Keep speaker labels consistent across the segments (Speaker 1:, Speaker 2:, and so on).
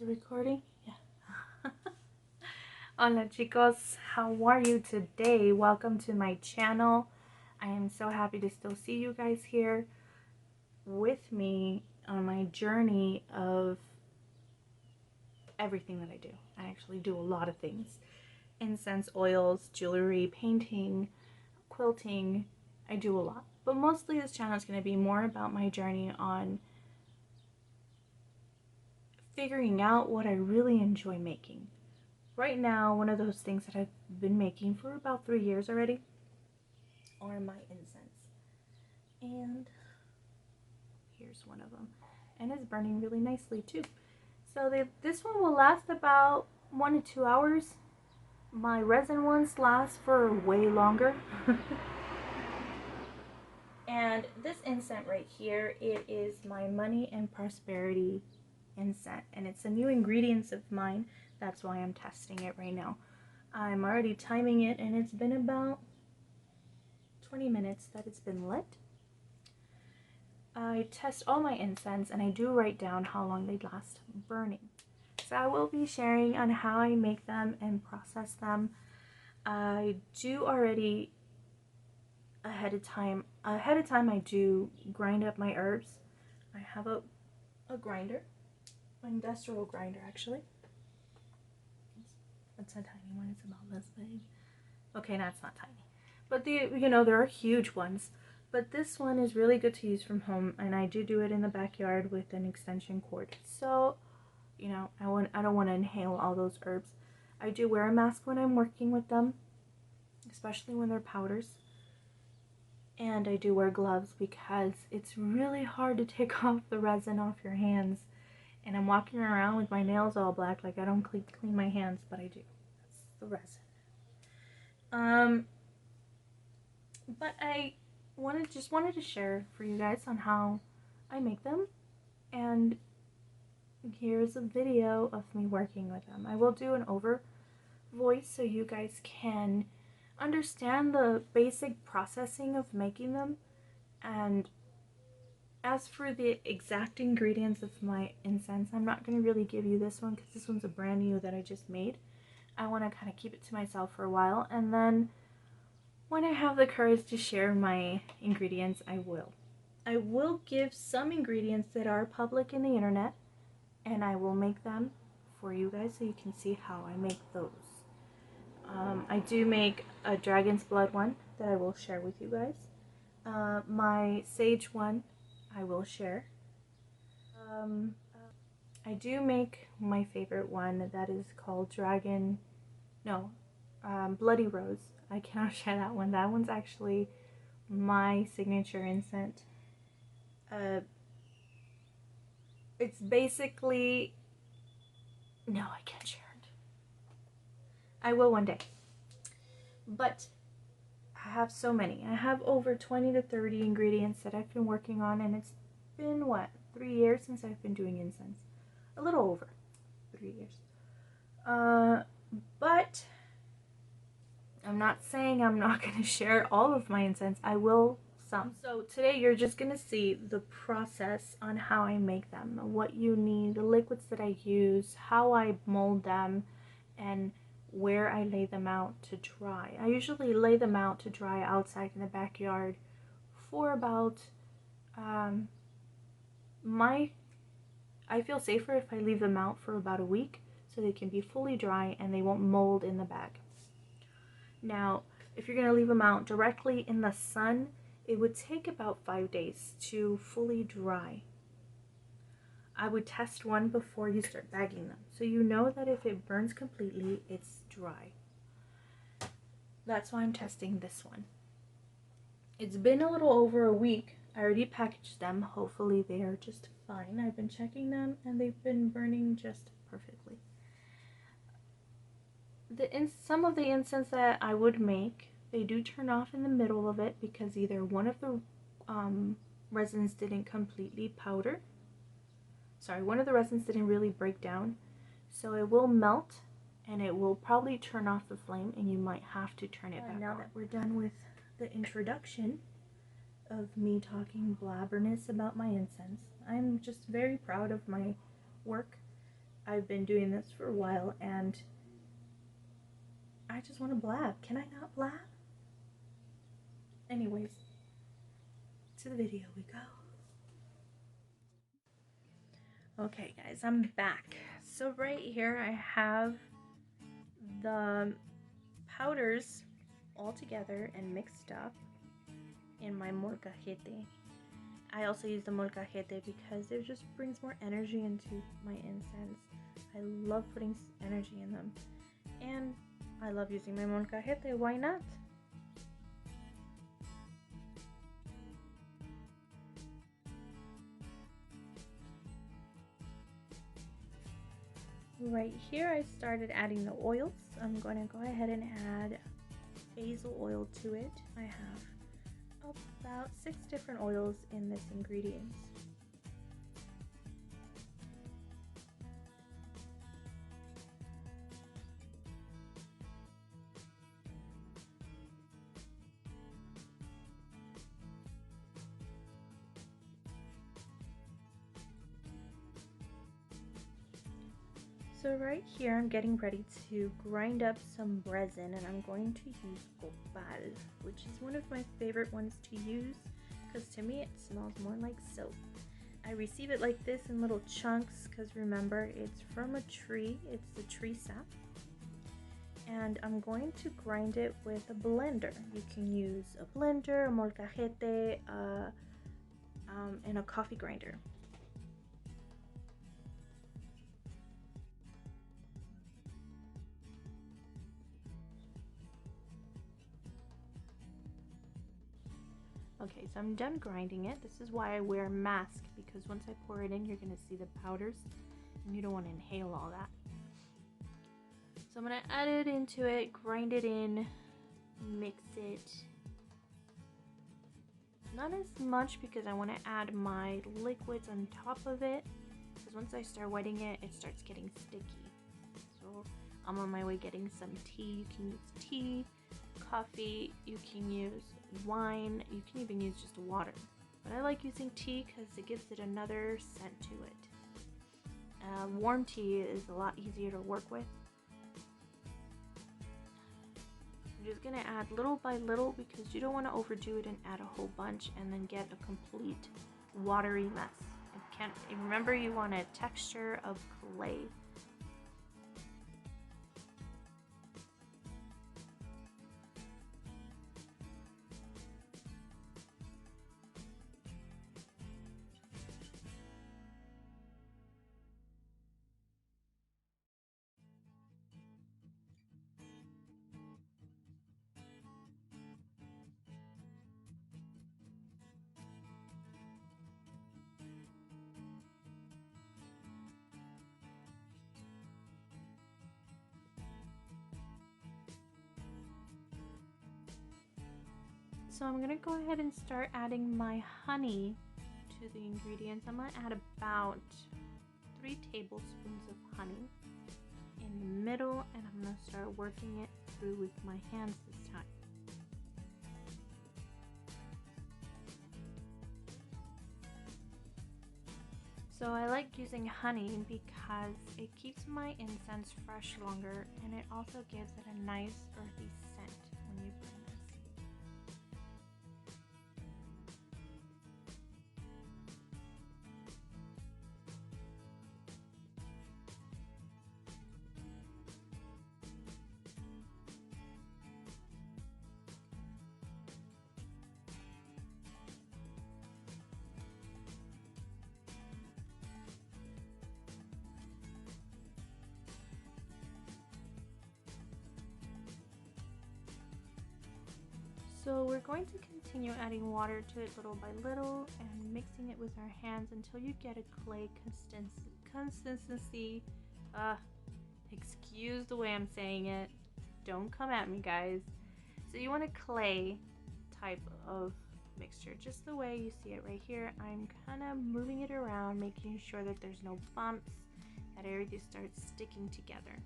Speaker 1: it recording? Yeah. Hola chicos, how are you today? Welcome to my channel. I am so happy to still see you guys here with me on my journey of everything that I do. I actually do a lot of things. Incense, oils, jewelry, painting, quilting. I do a lot. But mostly this channel is going to be more about my journey on figuring out what I really enjoy making. Right now, one of those things that I've been making for about 3 years already are my incense. And here's one of them. And it's burning really nicely too. So this one will last about 1 to 2 hours. My resin ones last for way longer. And this incense right here, it is my money and prosperity incense. And it's a new ingredients of mine. That's why I'm testing it right now. I'm already timing it, and it's been about 20 minutes that it's been lit. I test all my incense, and I do write down how long they last burning. So I will be sharing on how I make them and process them. I do already ahead of time I do grind up my herbs. I have a grinder, an industrial grinder actually. It's a tiny one, it's about this big. Okay, no, it's not tiny. But there are huge ones. But this one is really good to use from home, and I do it in the backyard with an extension cord. So, I don't want to inhale all those herbs. I do wear a mask when I'm working with them, especially when they're powders. And I do wear gloves because it's really hard to take off the resin off your hands. And I'm walking around with my nails all black, like I don't clean my hands, but I do. That's the resin. But I just wanted to share for you guys on how I make them, and here's a video of me working with them. I will do an over voice so you guys can understand the basic processing of making them. And as for the exact ingredients of my incense, I'm not going to really give you this one because this one's a brand new that I just made. I want to kind of keep it to myself for a while, and then when I have the courage to share my ingredients, I will. I will give some ingredients that are public in the internet, and I will make them for you guys so you can see how I make those. I do make a dragon's blood one that I will share with you guys. My sage one I will share. I do make my favorite one that is called Bloody Rose. I cannot share that one. That one's actually my signature incense. It's basically... No, I can't share it. I will one day. But I have so many. I have over 20 to 30 ingredients that I've been working on, and it's been, 3 years since I've been doing incense. A little over 3 years. But I'm not saying I'm not going to share all of my incense. I will some. So today you're just going to see the process on how I make them, what you need, the liquids that I use, how I mold them, and where I lay them out to dry. I usually lay them out to dry outside in the backyard for about, I feel safer if I leave them out for about a week so they can be fully dry and they won't mold in the bag. Now, if you're going to leave them out directly in the sun, it would take about 5 days to fully dry. I would test one before you start bagging them, so you know that if it burns completely, it's dry. That's why I'm testing this one. It's been a little over a week. I already packaged them. Hopefully they are just fine. I've been checking them and they've been burning just perfectly. Some of the incense that I would make, they do turn off in the middle of it because either one of the resins didn't completely powder. Sorry, one of the resins didn't really break down. So it will melt and it will probably turn off the flame, and you might have to turn it back on. Now that we're done with the introduction of me talking blabberness about my incense, I'm just very proud of my work I've been doing this for a while and I just want to blab. Can I not blab? Anyways, to the video we go. Okay guys, I'm back. So right here I have the powders all together and mixed up in my molcajete. I also use the molcajete because it just brings more energy into my incense. I love putting energy in them. And I love using my molcajete, why not? Right here I started adding the oils. I'm going to go ahead and add basil oil to it. I have about 6 different oils in this ingredients. So right here I'm getting ready to grind up some resin, and I'm going to use copal, which is one of my favorite ones to use because to me it smells more like soap. I receive it like this in little chunks because remember it's from a tree, it's the tree sap. And I'm going to grind it with a blender. You can use a blender, a molcajete, and a coffee grinder. Okay, so I'm done grinding it. This is why I wear a mask, because once I pour it in, you're gonna see the powders, and you don't want to inhale all that. So I'm gonna add it into it, grind it in, mix it. Not as much because I want to add my liquids on top of it, because once I start wetting it, it starts getting sticky. So I'm on my way getting some tea. You can use tea, coffee, you can use wine, you can even use just water. But I like using tea because it gives it another scent to it. Warm tea is a lot easier to work with. I'm just going to add little by little because you don't want to overdo it and add a whole bunch and then get a complete watery mess. Remember, you want a texture of clay. So I'm gonna go ahead and start adding my honey to the ingredients. I'm gonna add about 3 tablespoons of honey in the middle, and I'm gonna start working it through with my hands this time. So I like using honey because it keeps my incense fresh longer, and it also gives it a nice earthy scent when you burn this. So we're going to continue adding water to it little by little and mixing it with our hands until you get a clay consistency. Excuse the way I'm saying it. Don't come at me, guys. So you want a clay type of mixture, just the way you see it right here. I'm kind of moving it around, making sure that there's no bumps, that everything starts sticking together.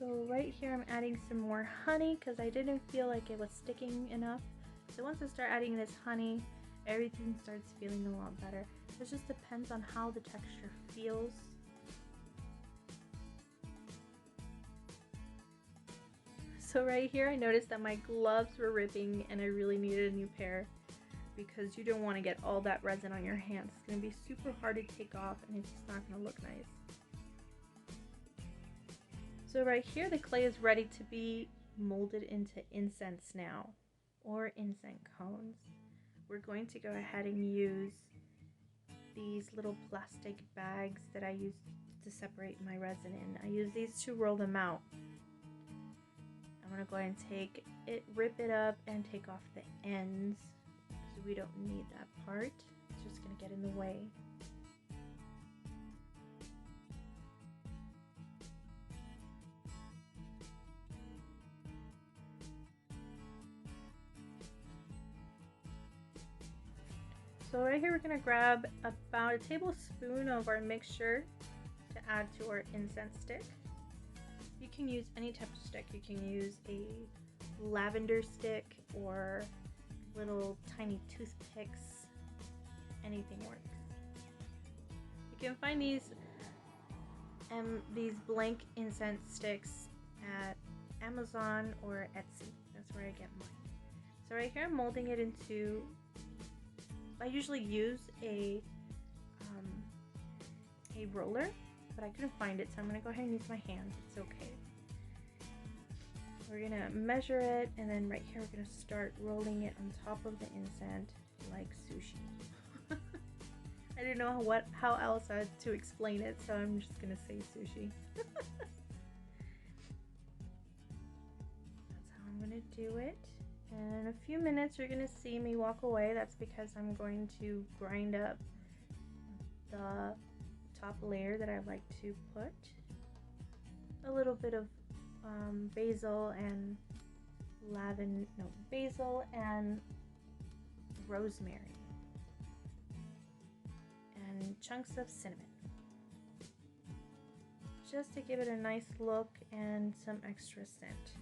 Speaker 1: So right here I'm adding some more honey because I didn't feel like it was sticking enough. So once I start adding this honey, everything starts feeling a lot better. It just depends on how the texture feels. So right here I noticed that my gloves were ripping and I really needed a new pair because you don't want to get all that resin on your hands. It's going to be super hard to take off and it's just not going to look nice. So right here the clay is ready to be molded into incense now, or incense cones. We're going to go ahead and use these little plastic bags that I use to separate my resin in. I use these to roll them out. I'm going to go ahead and take it, rip it up, and take off the ends because we don't need that part. It's just going to get in the way. So right here we're going to grab about a tablespoon of our mixture to add to our incense stick. You can use any type of stick. You can use a lavender stick or little tiny toothpicks. Anything works. You can find these blank incense sticks at Amazon or Etsy. That's where I get mine. So right here I'm molding it into, I usually use a roller, but I couldn't find it, so I'm going to go ahead and use my hands. It's okay. We're going to measure it, and then right here we're going to start rolling it on top of the incense like sushi. I didn't know how else to explain it, so I'm just going to say sushi. That's how I'm going to do it. And in a few minutes you're going to see me walk away. That's because I'm going to grind up the top layer that I like to put. A little bit of basil and rosemary. And chunks of cinnamon. Just to give it a nice look and some extra scent.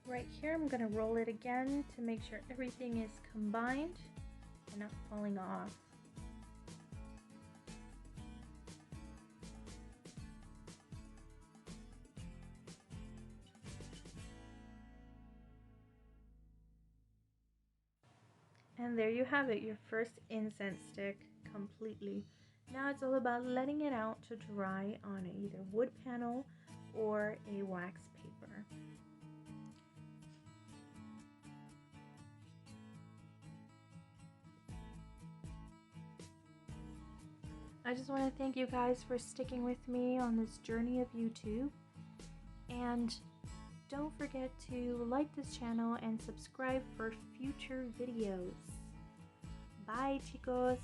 Speaker 1: Right here I'm going to roll it again to make sure everything is combined and not falling off. And there you have it, your first incense stick completely. Now it's all about letting it out to dry on either wood panel or a wax paper. I just want to thank you guys for sticking with me on this journey of YouTube. And don't forget to like this channel and subscribe for future videos. Bye, chicos!